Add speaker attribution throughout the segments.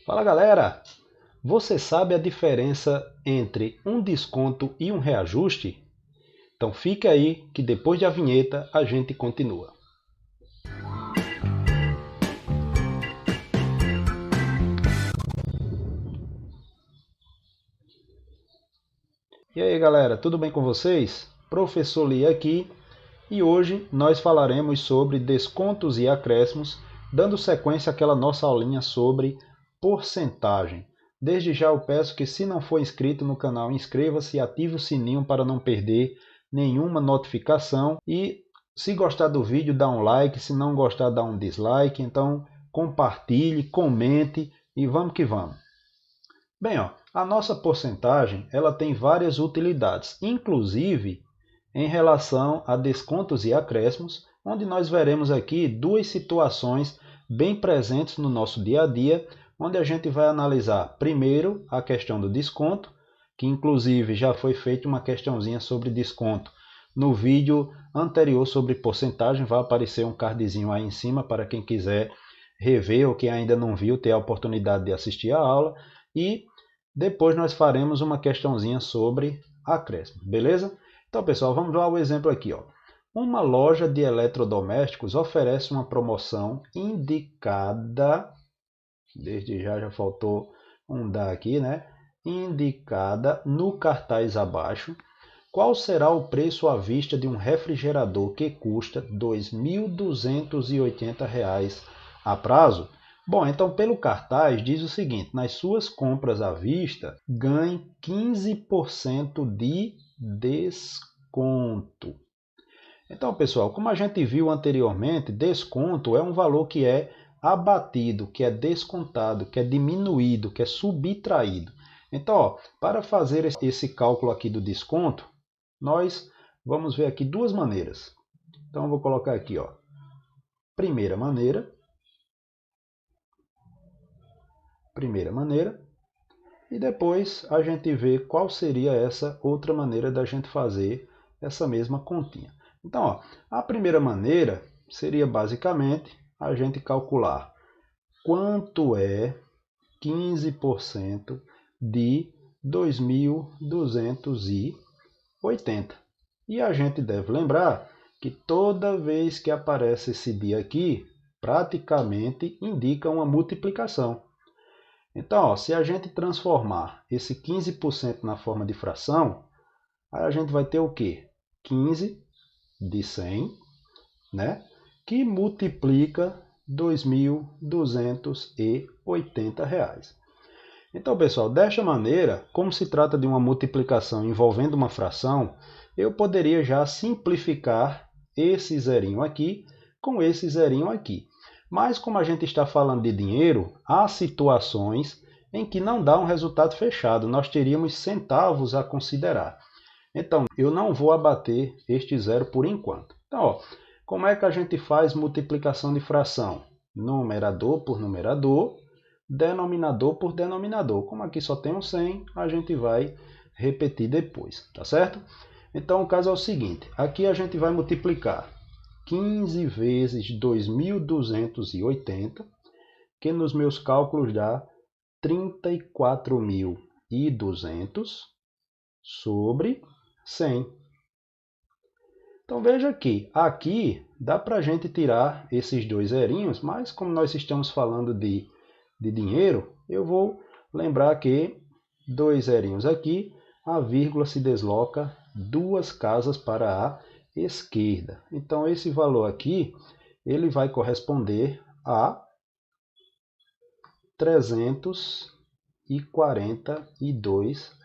Speaker 1: Fala galera! Você sabe a diferença entre um desconto e um reajuste? Então fique aí que depois da vinheta a gente continua. E aí galera, tudo bem com vocês? Professor Lee aqui e hoje nós falaremos sobre descontos e acréscimos, dando sequência àquela nossa aulinha sobre porcentagem. Desde já eu peço que, se não for inscrito no canal, inscreva-se e ative o sininho para não perder nenhuma notificação. E se gostar do vídeo, dá um like, se não gostar, dá um dislike. Então compartilhe, comente e vamos que vamos. Bem, a nossa porcentagem ela tem várias utilidades, inclusive em relação a descontos e acréscimos, onde nós veremos aqui duas situações bem presentes no nosso dia a dia, onde a gente vai analisar primeiro a questão do desconto, que inclusive já foi feita uma questãozinha sobre desconto no vídeo anterior sobre porcentagem, vai aparecer um cardzinho aí em cima para quem quiser rever ou quem ainda não viu, ter a oportunidade de assistir a aula, e depois nós faremos uma questãozinha sobre acréscimo, beleza? Então, pessoal, vamos lá o exemplo aqui. Uma loja de eletrodomésticos oferece uma promoção indicada, desde já faltou um da aqui, né? Indicada no cartaz abaixo. Qual será o preço à vista de um refrigerador que custa R$ 2.280 a prazo? Bom, então pelo cartaz diz o seguinte: nas suas compras à vista, ganhe 15% de desconto. Então, pessoal, como a gente viu anteriormente, desconto é um valor que é abatido, que é descontado, que é diminuído, que é subtraído. Então, para fazer esse cálculo aqui do desconto, nós vamos ver aqui duas maneiras. Então, eu vou colocar aqui, primeira maneira, e depois a gente vê qual seria essa outra maneira da gente fazer essa mesma continha. Então, a primeira maneira seria basicamente a gente calcular quanto é 15% de 2.280. E a gente deve lembrar que toda vez que aparece esse dia aqui, praticamente indica uma multiplicação. Então, se a gente transformar esse 15% na forma de fração, aí a gente vai ter o quê? 15 de 100, né? Que multiplica R$ 2.280. Então, pessoal, desta maneira, como se trata de uma multiplicação envolvendo uma fração, eu poderia já simplificar esse zerinho aqui com esse zerinho aqui. Mas como a gente está falando de dinheiro, há situações em que não dá um resultado fechado, nós teríamos centavos a considerar. Então, eu não vou abater este zero por enquanto. Então, como é que a gente faz multiplicação de fração? Numerador por numerador, denominador por denominador. Como aqui só tem um 100, a gente vai repetir depois, tá certo? Então, o caso é o seguinte, aqui a gente vai multiplicar 15 vezes 2.280, que nos meus cálculos dá 34.200 sobre 100. Então veja que aqui dá para a gente tirar esses dois zerinhos, mas como nós estamos falando de dinheiro, eu vou lembrar que dois zerinhos aqui, a vírgula se desloca duas casas para a esquerda. Então esse valor aqui, ele vai corresponder a R$ 342.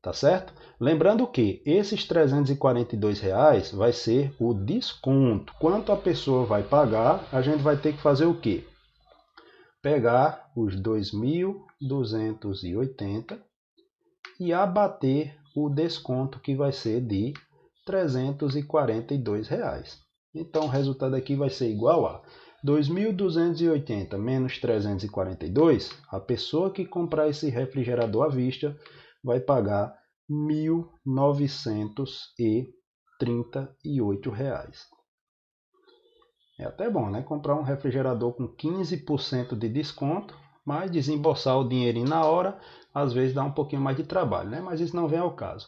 Speaker 1: Tá certo? Lembrando que esses R$ 342 vai ser o desconto. Quanto a pessoa vai pagar, a gente vai ter que fazer o quê? Pegar os 2.280 e abater o desconto, que vai ser de R$ 342. Então o resultado aqui vai ser igual a 2.280 menos 342. A pessoa que comprar esse refrigerador à vista vai pagar R$ 1.938. É até bom, né? Comprar um refrigerador com 15% de desconto, Mas desembolsar o dinheirinho na hora, às vezes dá um pouquinho mais de trabalho, né? Mas isso não vem ao caso.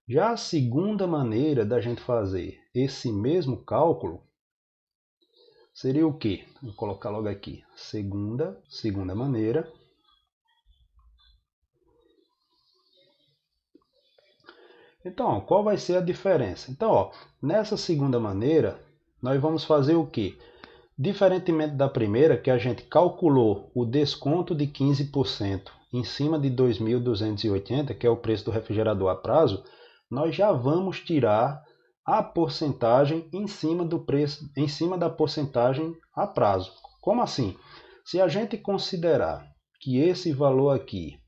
Speaker 1: Já a segunda maneira da gente fazer esse mesmo cálculo seria o quê? Vou colocar logo aqui. Segunda maneira. Então, qual vai ser a diferença? Então, ó, nessa segunda maneira, nós vamos fazer o quê? Diferentemente da primeira, que a gente calculou o desconto de 15% em cima de 2.280, que é o preço do refrigerador a prazo, nós já vamos tirar a porcentagem em cima do preço, em cima da porcentagem a prazo. Como assim? Se a gente considerar que esse valor aqui,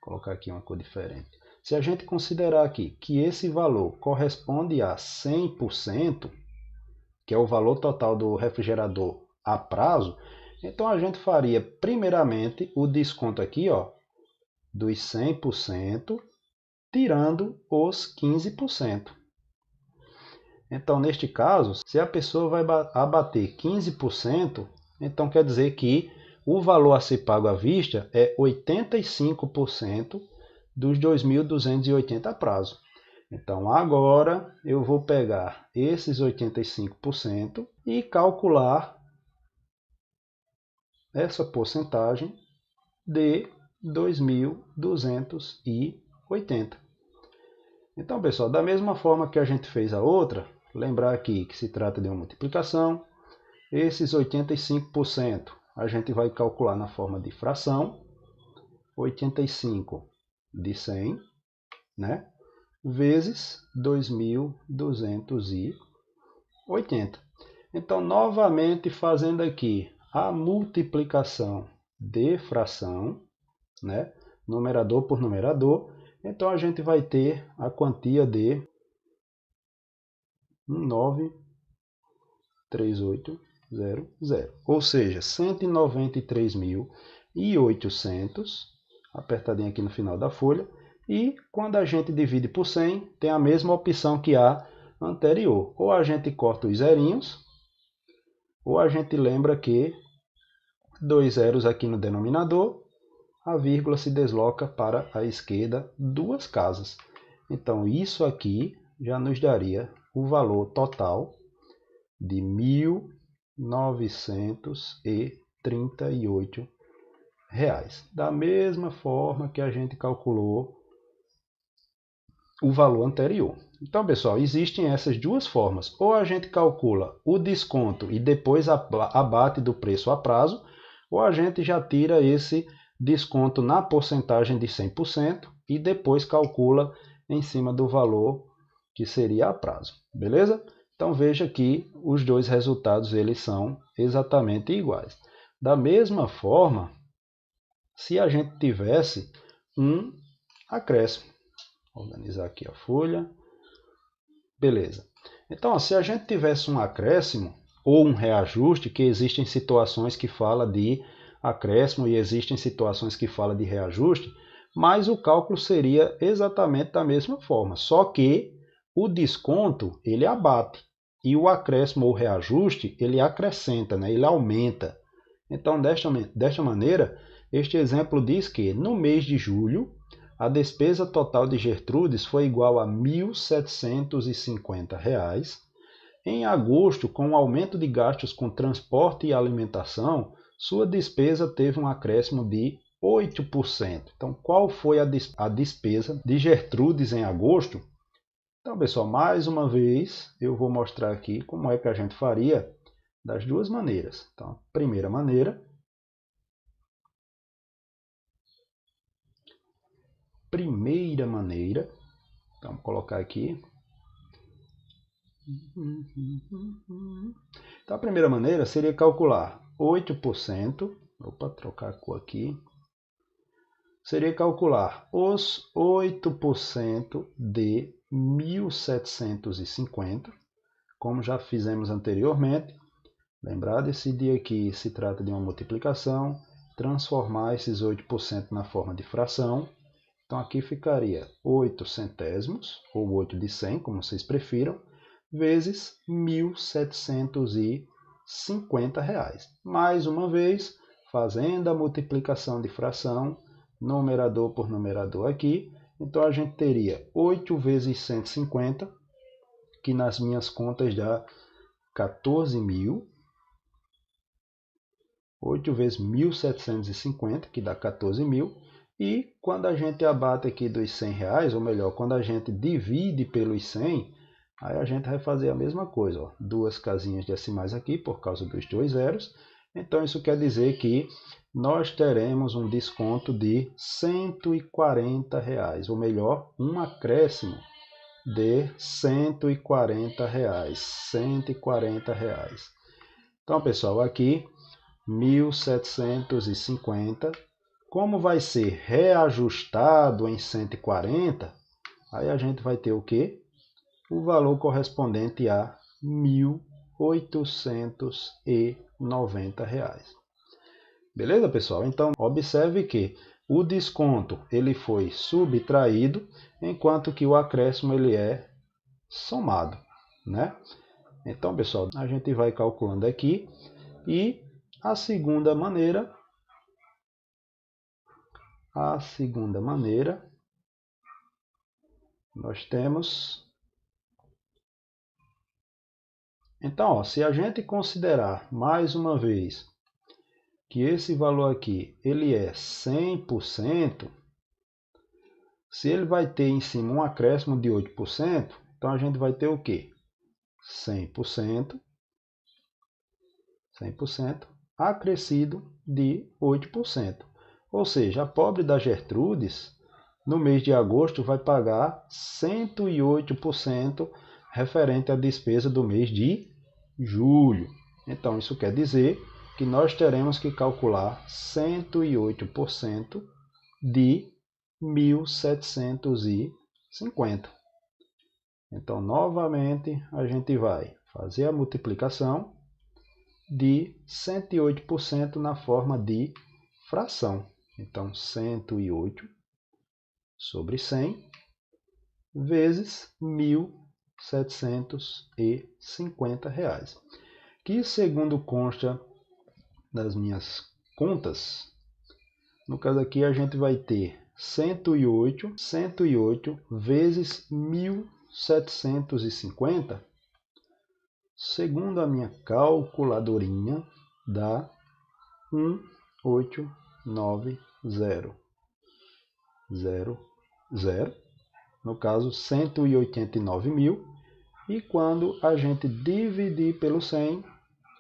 Speaker 1: vou colocar aqui uma cor diferente. Se a gente considerar aqui que esse valor corresponde a 100%, que é o valor total do refrigerador a prazo, então a gente faria primeiramente o desconto aqui, ó, dos 100%, tirando os 15%. Então, neste caso, se a pessoa vai abater 15%, então quer dizer que o valor a ser pago à vista é 85% dos 2.280 a prazo. Então, agora eu vou pegar esses 85% e calcular essa porcentagem de 2.280. Então, pessoal, da mesma forma que a gente fez a outra, lembrar aqui que se trata de uma multiplicação, esses 85% a gente vai calcular na forma de fração, 85 de 100, né? Vezes 2.280. Então, novamente fazendo aqui a multiplicação de fração, né? Numerador por numerador, então a gente vai ter a quantia de 193.800, ou seja, 193.800, apertadinho aqui no final da folha, e quando a gente divide por 100, tem a mesma opção que a anterior. Ou a gente corta os zerinhos, ou a gente lembra que 2 zeros aqui no denominador, a vírgula se desloca para a esquerda 2 casas. Então, isso aqui já nos daria o valor total de R$ 1.938. Da mesma forma que a gente calculou o valor anterior. Então, pessoal, existem essas duas formas. Ou a gente calcula o desconto e depois abate do preço a prazo, ou a gente já tira esse desconto na porcentagem de 100% e depois calcula em cima do valor que seria a prazo. Beleza? Então, veja que os dois resultados eles são exatamente iguais. Da mesma forma, se a gente tivesse um acréscimo, vou organizar aqui a folha, beleza. Então, se a gente tivesse um acréscimo ou um reajuste, que existem situações que fala de acréscimo e existem situações que fala de reajuste, mas o cálculo seria exatamente da mesma forma, só que o desconto ele abate e o acréscimo ou reajuste ele acrescenta, né? Ele aumenta. Então, desta maneira, este exemplo diz que no mês de julho, a despesa total de Gertrudes foi igual a R$ 1.750. Em agosto, com o aumento de gastos com transporte e alimentação, sua despesa teve um acréscimo de 8%. Então, qual foi a despesa de Gertrudes em agosto? Então, pessoal, mais uma vez eu vou mostrar aqui como é que a gente faria das duas maneiras. Então, a primeira maneira, então vou colocar aqui. Então, a primeira maneira seria calcular 8%, trocar a cor aqui, seria calcular os 8% de 1.750, como já fizemos anteriormente. Lembrar, decidir aqui se trata de uma multiplicação, transformar esses 8% na forma de fração. Então, aqui ficaria 8 centésimos, ou 8 de 100, como vocês prefiram, vezes R$ 1.750. Mais uma vez, fazendo a multiplicação de fração, numerador por numerador aqui. Então, a gente teria 8 vezes 150, que nas minhas contas dá 14.000. 8 vezes 1.750, que dá 14.000. E quando a gente abate aqui dos R$100, ou melhor, quando a gente divide pelos 100, aí a gente vai fazer a mesma coisa. Ó, duas casinhas decimais aqui, por causa dos dois zeros. Então, isso quer dizer que nós teremos um desconto de R$140, ou melhor, um acréscimo de R$140. R$140. Então, pessoal, aqui 1.750. Como vai ser reajustado em 140, aí a gente vai ter o quê? O valor correspondente a R$1.890. Beleza, pessoal? Então, observe que o desconto ele foi subtraído, enquanto que o acréscimo ele é somado, né? Então, pessoal, a gente vai calculando aqui. E a segunda maneira, nós temos... Então, ó, se a gente considerar mais uma vez que esse valor aqui ele é 100%, se ele vai ter em cima um acréscimo de 8%, então a gente vai ter o quê? 100% acrescido de 8%. Ou seja, a pobre da Gertrudes, no mês de agosto, vai pagar 108% referente à despesa do mês de julho. Então, isso quer dizer que nós teremos que calcular 108% de 1.750. Então, novamente, a gente vai fazer a multiplicação de 108% na forma de fração. Então, 108 sobre 100 vezes R$1.750, que, segundo consta das minhas contas, no caso aqui a gente vai ter 108 vezes 1.750, segundo a minha calculadorinha, dá 1.890.00, no caso 189.000, e quando a gente dividir pelo 100,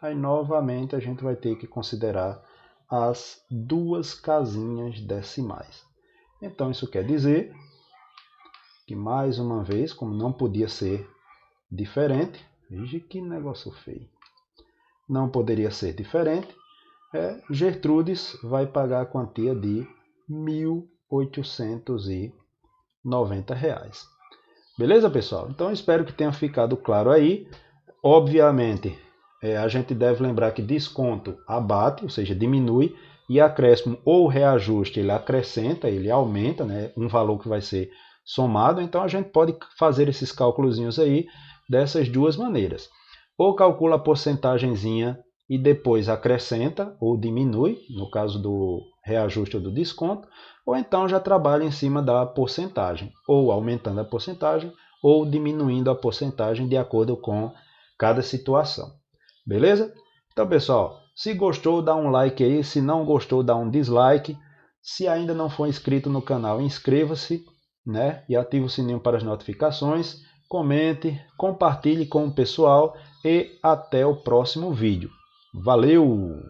Speaker 1: aí novamente a gente vai ter que considerar as duas casinhas decimais. Então isso quer dizer que, mais uma vez, como não podia ser diferente, veja que negócio feio, não poderia ser diferente, Gertrudes vai pagar a quantia de R$1.890. Beleza, pessoal? Então, espero que tenha ficado claro aí. Obviamente, a gente deve lembrar que desconto abate, ou seja, diminui, e acréscimo ou reajuste, ele acrescenta, ele aumenta, né, um valor que vai ser somado. Então, a gente pode fazer esses cálculos aí dessas duas maneiras. Ou calcula a porcentagemzinha e depois acrescenta ou diminui, no caso do reajuste ou do desconto, ou então já trabalha em cima da porcentagem, ou aumentando a porcentagem, ou diminuindo a porcentagem de acordo com cada situação. Beleza? Então, pessoal, se gostou, dá um like aí, se não gostou, dá um dislike. Se ainda não for inscrito no canal, inscreva-se, né? E ative o sininho para as notificações. Comente, compartilhe com o pessoal e até o próximo vídeo. Valeu!